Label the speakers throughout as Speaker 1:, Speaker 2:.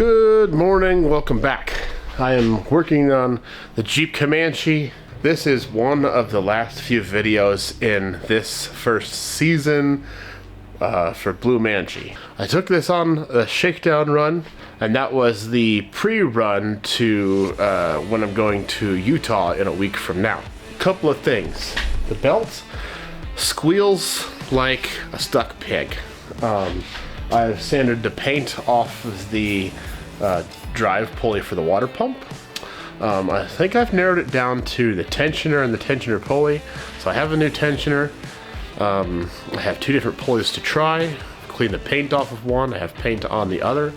Speaker 1: Good morning, welcome back. I am working on the Jeep Comanche. This is one of the last few videos in this first season for Blue Manchi. I took this on a shakedown run, and that was the pre-run to when I'm going to Utah in a week from now. Couple of things. The belt squeals like a stuck pig. I've sanded the paint off of the drive pulley for the water pump. I think I've narrowed it down to the tensioner and the tensioner pulley. So I have a new tensioner. I have two different pulleys to try. Clean the paint off of one. I have paint on the other.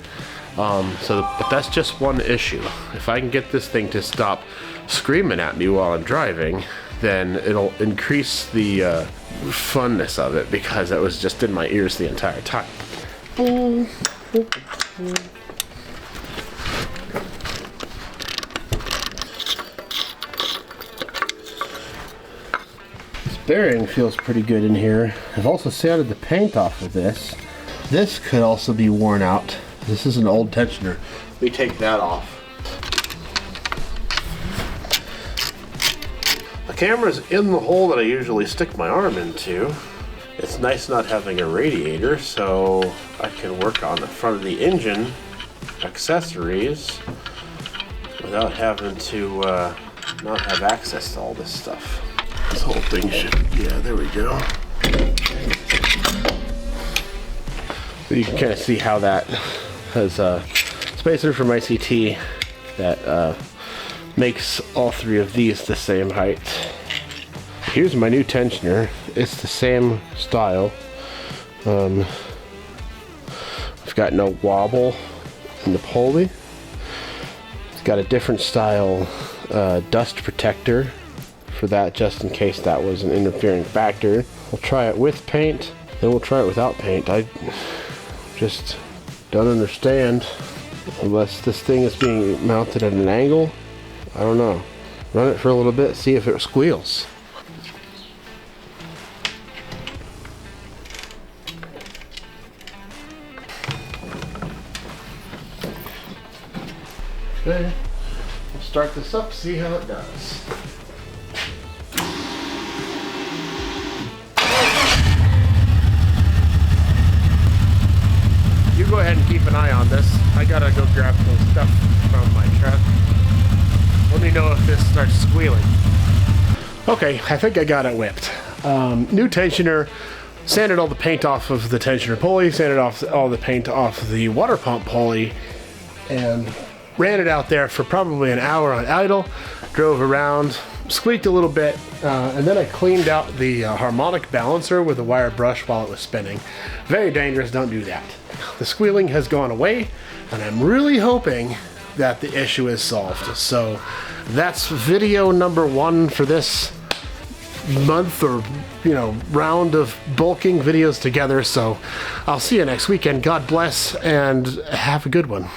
Speaker 1: But that's just one issue. If I can get this thing to stop screaming at me while I'm driving, then it'll increase the funness of it, because it was just in my ears the entire time. This bearing feels pretty good in here. I've also sanded the paint off of this. This could also be worn out. This is an old tensioner. Let me take that off. The camera's in the hole that I usually stick my arm into. It's nice not having a radiator, so I can work on the front of the engine accessories without having to not have access to all this stuff. This whole thing should, yeah, there we go. So you can kind of see how that has a spacer from ICT that makes all three of these the same height. Here's my new tensioner. It's the same style. I've got no wobble in the pulley. It's got a different style dust protector for that, just in case that was an interfering factor. We'll try it with paint, then we'll try it without paint. I just don't understand, unless this thing is being mounted at an angle. I don't know. Run it for a little bit, see if it squeals. Okay, we'll start this up, see how it does. You go ahead and keep an eye on this. I gotta go grab some stuff from my truck. Let me know if this starts squealing. Okay, I think I got it whipped. New tensioner, sanded all the paint off of the tensioner pulley, sanded off all the paint off the water pump pulley, and ran it out there for probably an hour on idle, drove around, squeaked a little bit, and then I cleaned out the harmonic balancer with a wire brush while it was spinning. Very dangerous, don't do that. The squealing has gone away, and I'm really hoping that the issue is solved. So that's video number 1 for this month, or round of bulking videos together. So I'll see you next weekend. God bless, and have a good one.